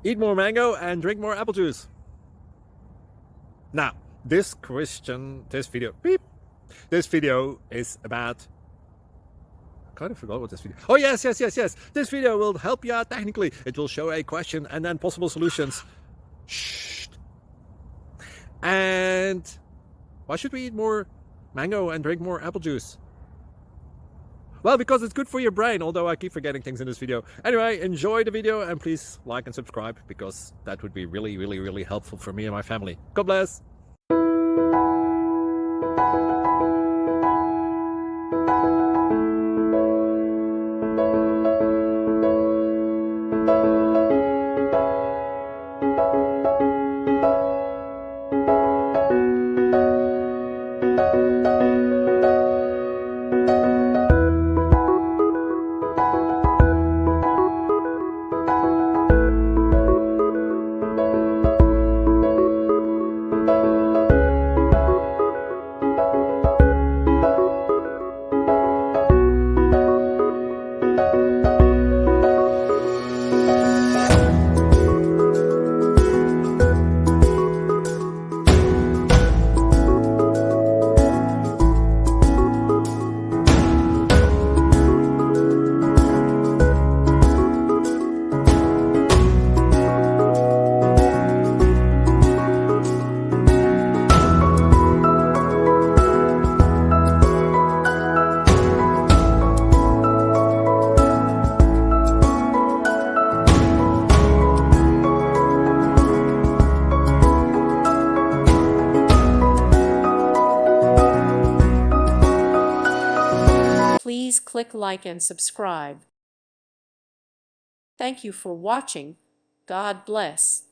Eat more mango and drink more apple juice. Now, this video is about, I kind of forgot what this video. Oh, yes. This video will help you out technically. It will show a question and then possible solutions. Shh. And why should we eat more mango and drink more apple juice? Well, because it's good for your brain, although I keep forgetting things in this video. Anyway, enjoy the video and please like and subscribe, because that would be really helpful for me and my family. God bless. Please click like and subscribe. Thank you for watching. God bless.